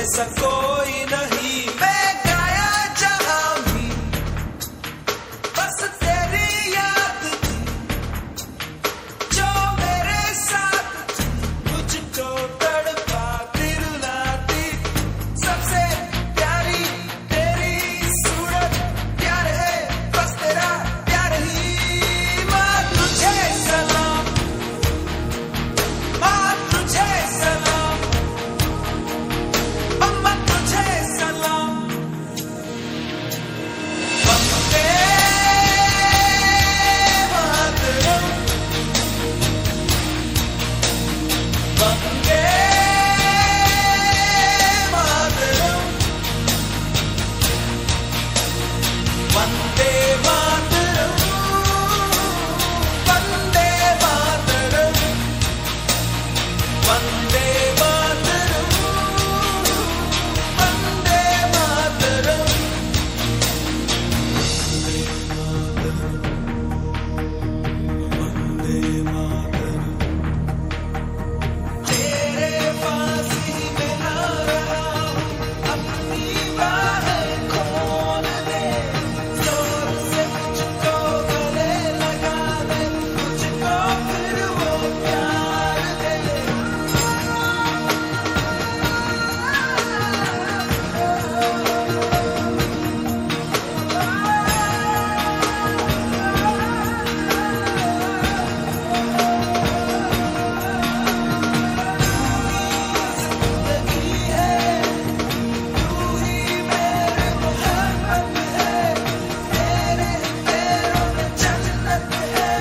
जैसा कोई नहीं। मैं गाया जहां भी बस तेरी याद थी, जो मेरे साथ थी, मुझको तड़पाती रुलाती। सबसे प्यारी तेरी सूरत, प्यार है बस तेरा प्यार ही। माँ तुझे सलाम, माँ तुझे सलाम, अम्मा तुझे सलाम। वंदे मातरम, वंदे मातरम, वंदे मातरम, वंदे मातरम, वंदे मातरम, वंदे मातरम। तेरे पास ही मैं आ रहा हूँ, अपनी बाहें खोल दे, जोर से मुझको गले लगा दे, मुझको फिर वो प्यार दे। जिंदगी है, तू ही मेरे मोहब्बत है, तेरे पैरों में जन्नत है,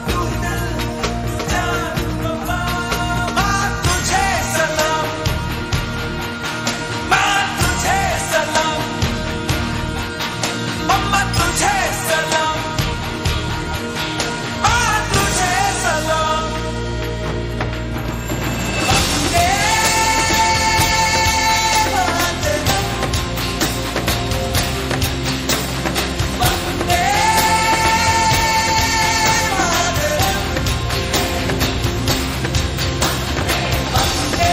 तू ही दिल, तू जान बाबा। माँ तुझे सलाम, माँ तुझे सलाम, अम्मा तुझे सलाम, माँ तुझे सलाम। वंदे मातरम, वंदे मातरम, वंदे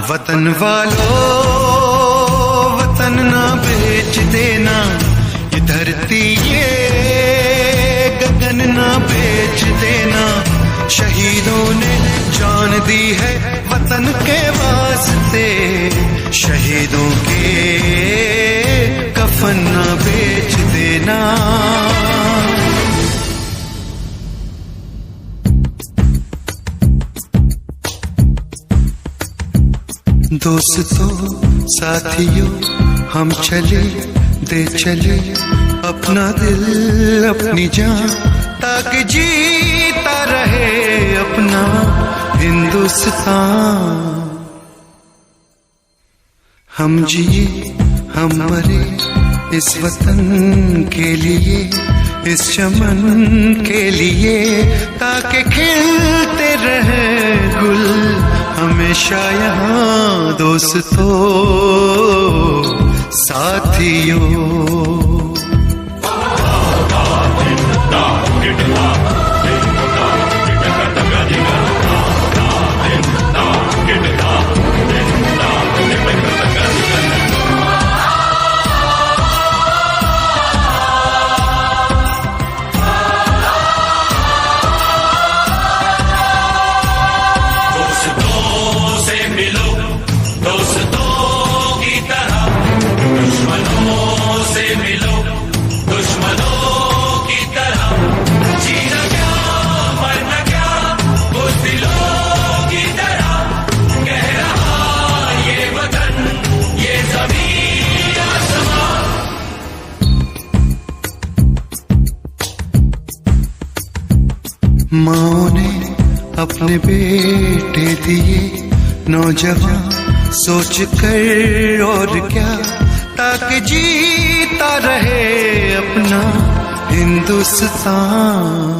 वतन वालों, वतन ना बेच देना, ये धरती ये गगन ना बेच देना। शहीदों ने जान दी है वतन के वास्ते, शहीदों के कफन ना बेच देना। दोस्तों साथियों हम चले दे चले अपना दिल अपनी जान, ताकि जीता रहे अपना हिंदुस्तान। हम जिए हम मरे इस वतन के लिए, इस चमन के लिए, ताकि खिलते रहे गुल हमेशा यहाँ। दोस्तों साथियों माँ ने अपने बेटे दिए नौजवान सोच कर और क्या, ताकि जीता रहे अपना हिंदुस्तान।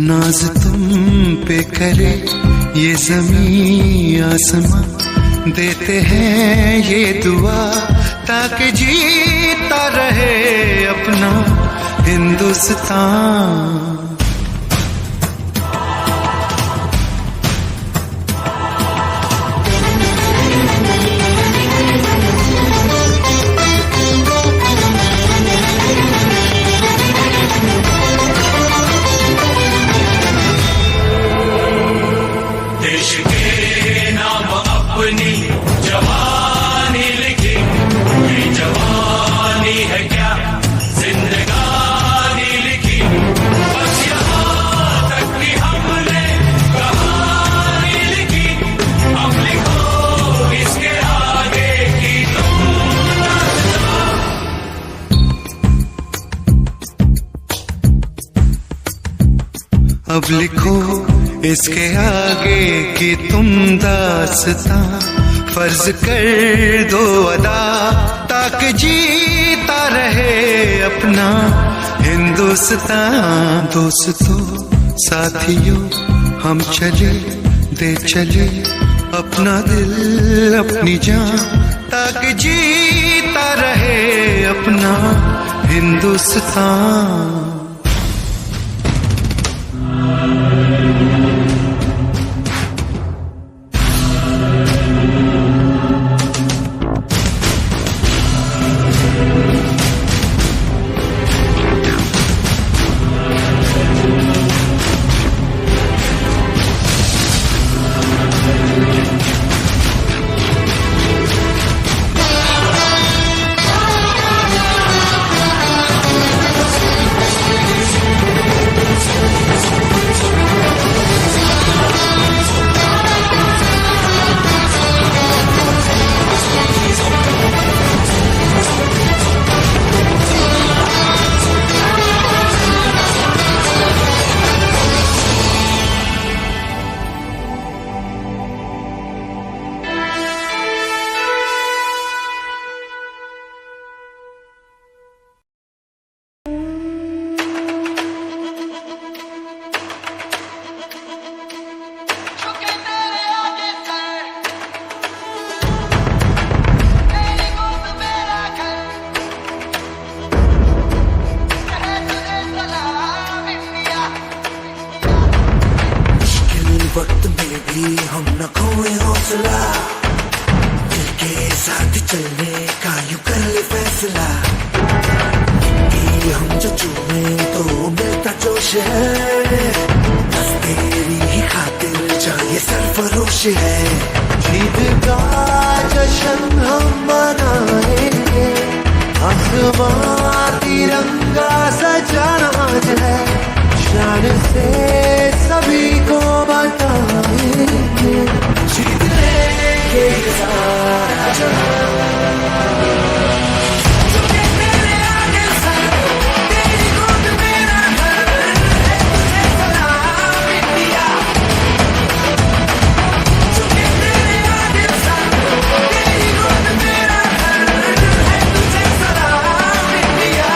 नाज तुम पे करे ये ज़मीं आसमां, देते हैं ये दुआ ताकि जीता रहे अपना हिंदुस्तान। जवानी लिखी ये जवानी है क्या, जिंदगानी लिखी बस यहाँ तक कि हमने कहानी लिखी। अब लिखो इसके आगे की अब लिखो इसके आगे की तुम दास्तां, फर्ज कर दो अदा ताकि जीता रहे अपना हिंदुस्तान। दोस्तों साथियों हम चले दे चले अपना दिल अपनी जान, ताकि जीता रहे अपना हिंदुस्तान। हम न खोए हौसला, मिलके साथ चलने का यूं कर ले फैसला। मिट्टी हम जो चूमे तो मिलता जोश है, बस तेरी ही खातिर जाए सरफरोश है। जीत का जश्न हम मनाएंगे, आसमां तिरंगा सजाना है, शान से सभी को बताएंगे, जीत लेंगे ये सारा जहां। झुके तेरे आगे सर, तेरी गोद मेरा घर है, तुझे सलाम इंडिया। झुके तेरे आगे सर, तेरी गोद मेरा घर है, तुझे सलाम इंडिया।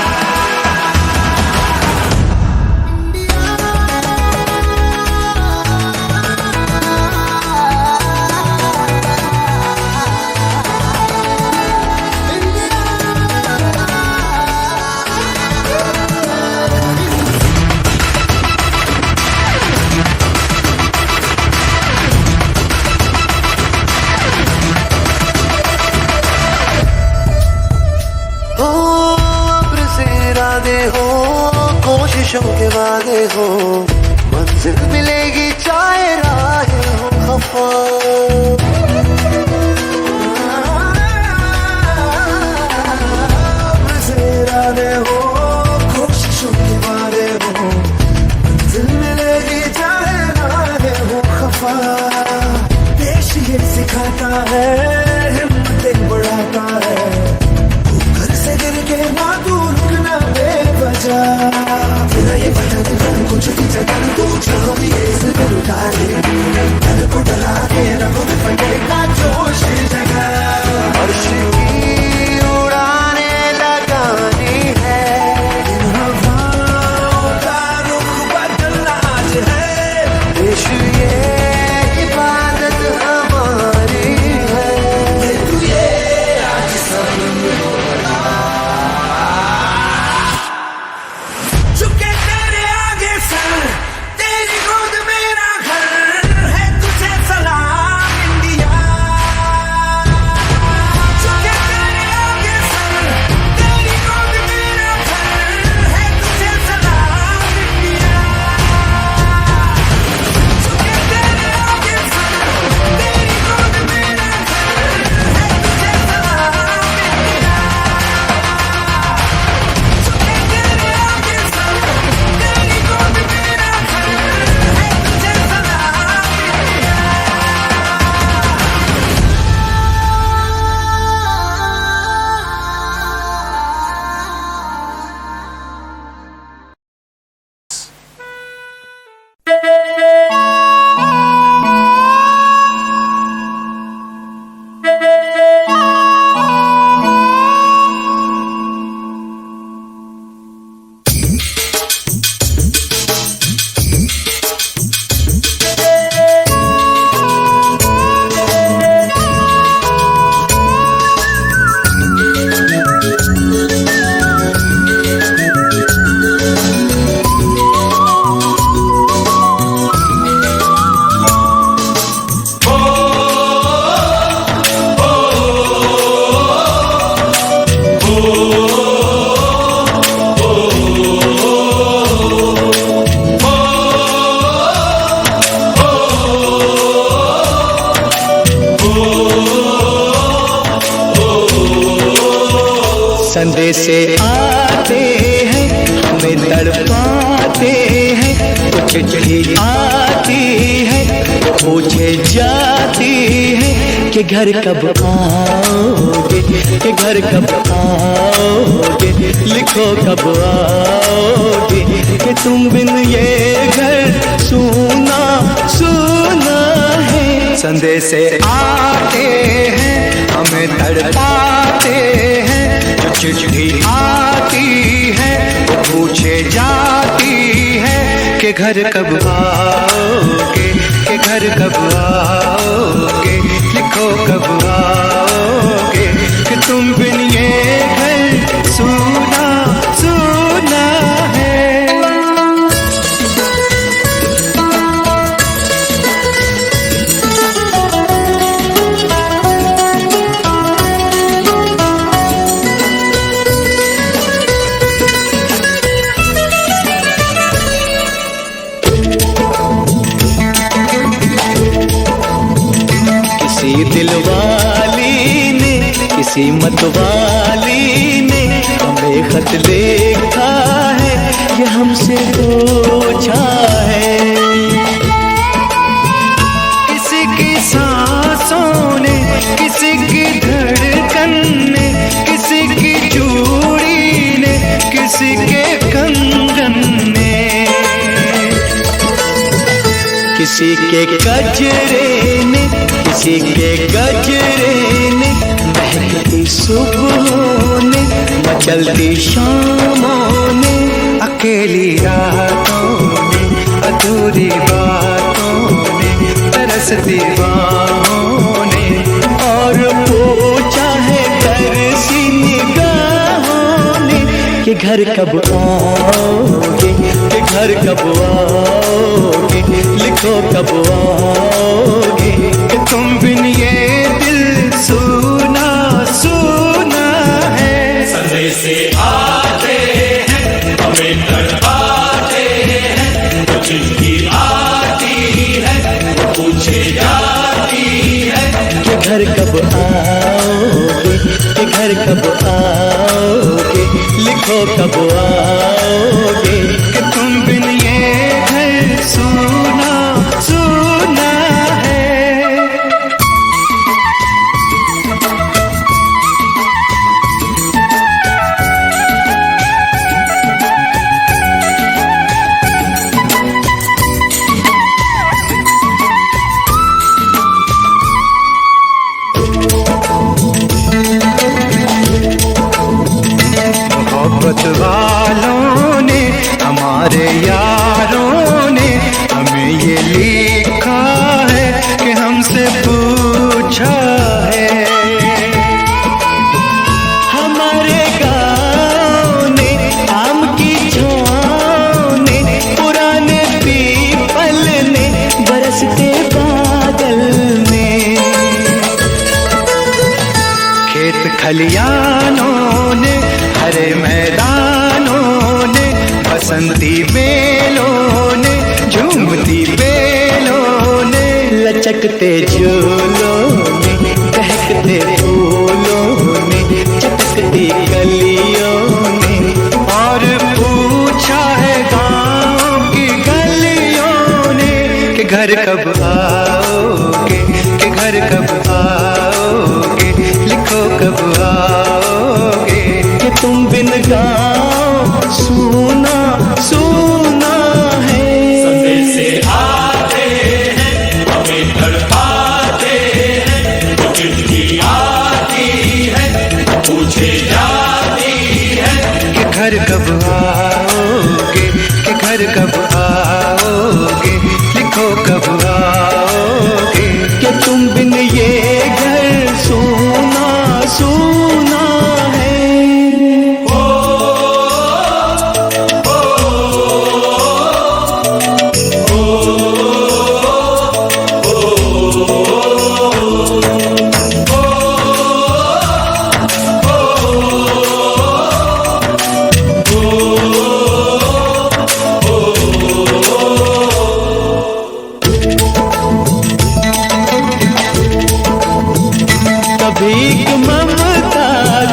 हो अब्र से इरादे हो, कोशिशों के वादे हो, मंजिल मिलेगी चाहे राहें हो खफा। अब्र से इरादे हो, कोशिशों के वादे हो, मंजिल मिलेगी चाहे राहें हो खफा। देश ये सिखाता है, हिम्मतें बढ़ाता है, घर से गिर के ना तू रुकना बेवजह। तेरा ये वतन रंग कुछ भी जगह तू चाहो भी ऐसे दिल उतार ले, दिल को डरा के रखो में फटेगा जोश जगह। अर्श की उड़ाने लगानी है, इन हवाओं का रुख बदलना आज है, देश ये इबादत हमारी है। ये तू ये आज सब झुके तेरे आगे सर, तेरी गोद मेरा घर है, तुझे सलाम इंडिया। झुके तेरे आगे सर, तेरी गोद मेरा घर है, तुझे सलाम इंडिया। झुके तेरे आगे सर, तेरी गोद मेरा घर है, तुझे सलाम इंडिया। झुके तेरे आगे सर, तेरी गोद मेरा घर है, तुझे सलाम संदेशे आते हैं, हमें तड़पाते हैं, कुछ चिट्ठी आती है, पूछे जाती है कि घर कब आओगे, कि घर कब आओगे, लिखो कब आओगे, कि तुम बिन ये घर सूना सूना है। संदेशे आते हैं, हमें तड़पाते हैं, जो चिट्ठी आती है वो पूछे जाती है कि घर कब आओगे, कि घर कब आओगे, लिखो कब आओगे, कि तुम बिन ये घर सूना सूना है। दिलवाली ने, किसी मतवाली ने हमें खत लिखा है, ये हमसे पूछा है। किसी की सांसों ने, किसी की धड़कन ने, किसी की चूड़ी ने, किसी के कंगन ने, किसी के गजरे ने, किसी के गजरे ने, महकती सुबहों ने, मचलती शामों ने, अकेली रातों ने, अधूरी बातों ने, तरसती बाहों ने, और पूछा है तरसी निगाहों ने कि घर कब आओगे, कि घर कब आओगे, लिखो कब आओगे, कि तुम बिन ये दिल सूना सूना है। संदेश से आते हैं, हमें तड़पाते हैं, वो चिट्ठी आती है, पूछे जाती है कि घर कब आओगे, कि घर कब आओगे, लिखो कब आओगे, कि तुम बिन ये घर सूना सूना है। मोहब्बत वालों ने, हमारे यारों ने हमें ये लिखा है कि हमसे पूछा है। हमारे गाँव ने, आम की छाँव ने, पुराने पीपल ने, बरसते बादल ने, खेत खलियानों ने, हरे मैदानों ने, बसंती बेलों ने, झूमती बेलों ने, लचकते झूलों ने, बहकते फूलों ने, चटकती गलियों ने, और पूछा है गाँव की गलियों ने कि घर कब आओगे, कि घर कब आओगे, लिखो कब आओगे, कि तुम बिन गाँव सूना सूना है। संदेश से आते हैं, हमें तड़पाते हैं, वो चिट्ठी आती है, पूछे जाती है कि घर कब आओगे, कि घर कब आओगे, लिखो कब आओगे, कि तुम बिन ये घर सूना सूना है। भीख ममता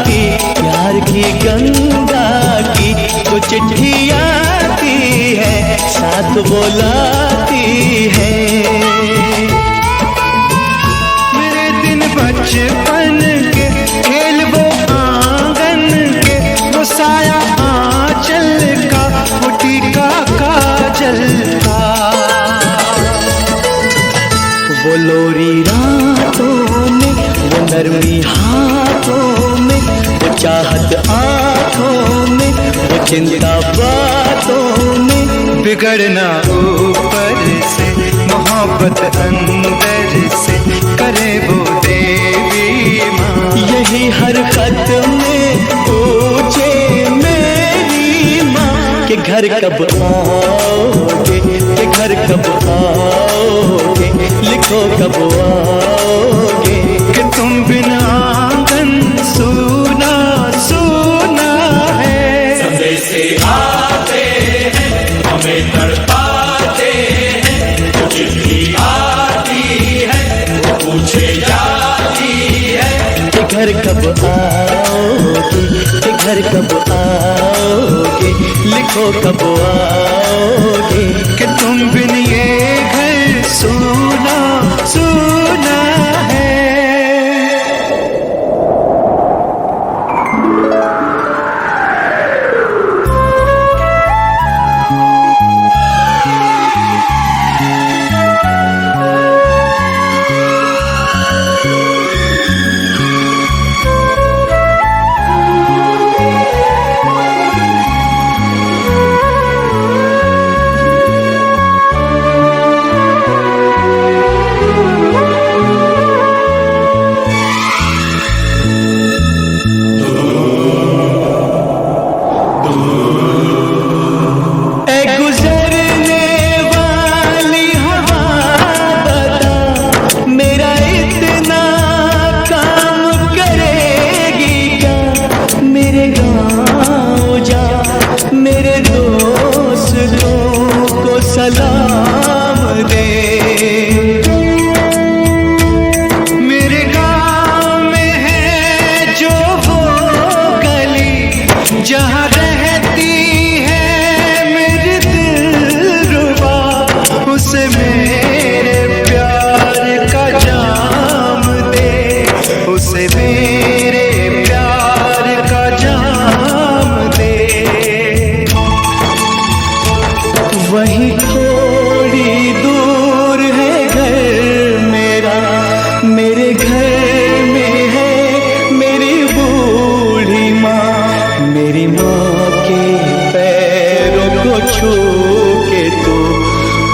की, प्यार की गंगा की, तो चिट्ठी आती है, साथ बुलाती है। मेरे दिन बचपन के, खेल वो आंगन के, वो साया आंचल का, वो टीका काजल का, वो लोरी रातों में, वो नरमी हाथों में, वो चाहत आँखों में, वो चिंता बातों में, बिगड़ना ऊपर से, मोहब्बत अंदर से, करे वो देवी माँ। यही हर खत में पूछे मेरी माँ कि घर कब आओगे, कि घर कब आओगे, लिखो कब आओगे, कि तुम बिना आंगन सूना सूना है। संदेश से आते हैं, हमें तड़पाते हैं, वो चिट्ठी आती है, पूछे जा घर कब आओगे, कि घर कब आओगे, लिखो कब आओगे कि तुम बिन ये घर सूना सूना है।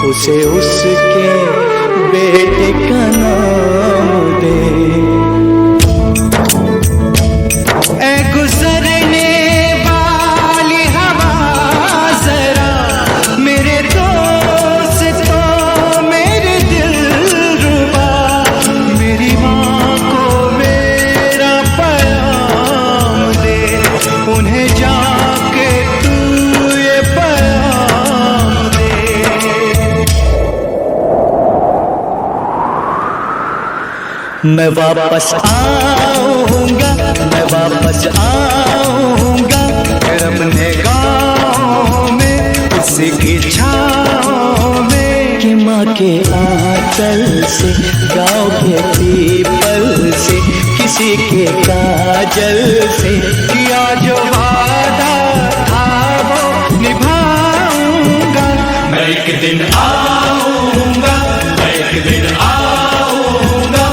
उसे उसके बेटे का नाम दे। ऐ गुजरने वाली हवा जरा मेरे दोस्तों मेरे दिलरुबा, मेरी माँ को मेरा पैगाम दे, उन्हें जाके तू ये पैगाम दे। मैं वापस आऊंगा, मैं वापस आऊंगा अपने गाँव में, उसी की छाँव में कि माँ के आंचल से, गाँव के पीपल से, किसी के काजल से किया जो वादा था वो निभाऊंगा। मैं एक दिन आऊंगा, मैं एक दिन आऊंगा,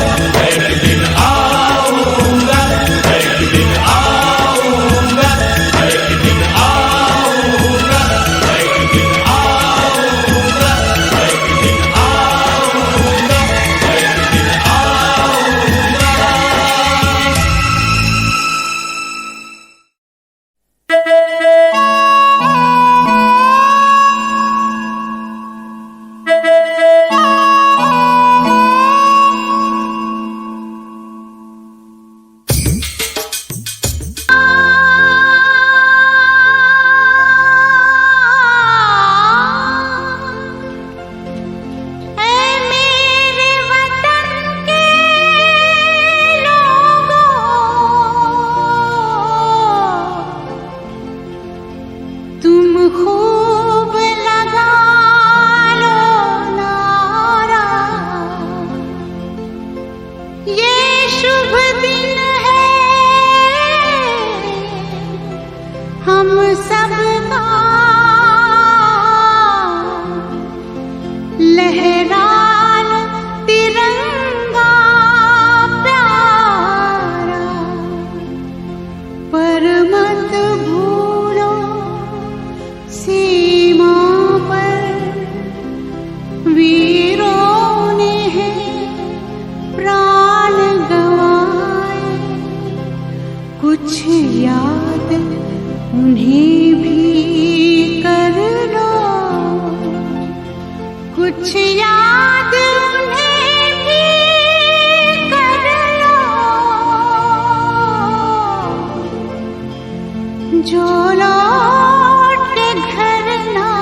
उन्हें भी कर लो, कुछ याद उन्हें भी कर लो, जो लौट के घर ना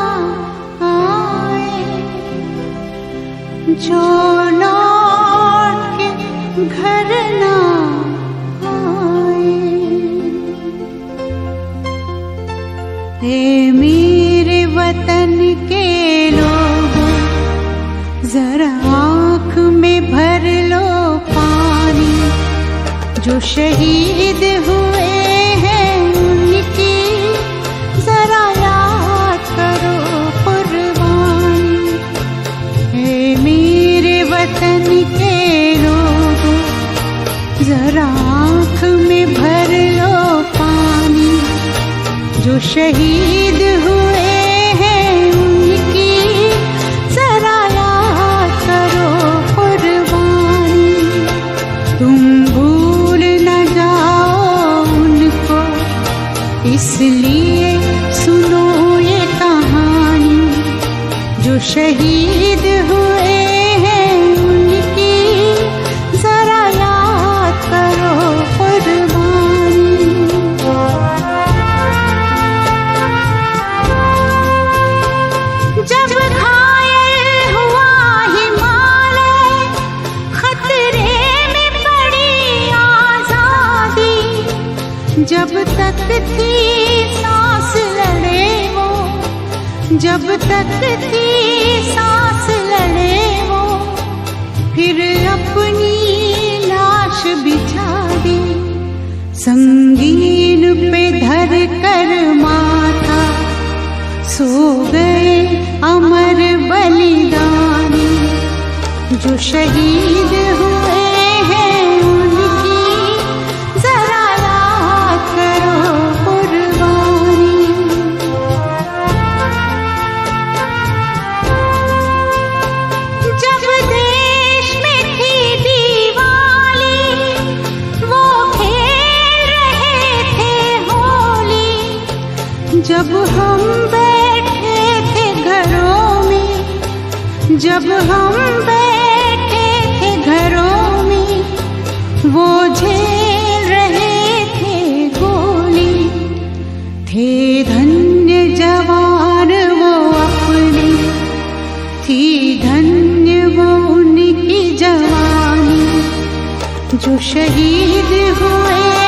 आए, जो लौट के घर ना आए। जो शहीद हुए हैं उनकी जरा याद करो कुर्बानी। है मेरे वतन के लोगों जरा आँख में भर लो पानी। जो शहीद हुए हैं उनकी जरा याद करो कुर्बानी। तुम भूल न जाओ उनको इसलिए सुनो ये कहानी। जो शहीद हुए हैं उनकी जरा याद करो कुर्बानी। जब घायल हुआ हिमालय खतरे में पड़ी आजादी। जब तक थी सांस लड़े वो, जब तक थी सांस लड़े वो, फिर अपनी लाश बिछा दी। संगीन पे धर कर माथा सो गए अमर बलिदानी। जो शहीद हुए हैं उनकी जरा याद करो कुर्बानी। जब देश में थी दिवाली वो खेल रहे थे होली। जब हम बैठे थे घरों में, जब हम बैठे थे घरों में, वो झेल रहे थे गोली। थे धन्य जवान वो अपने, थी धन्य वो उनकी जवानी। जो शहीद हुए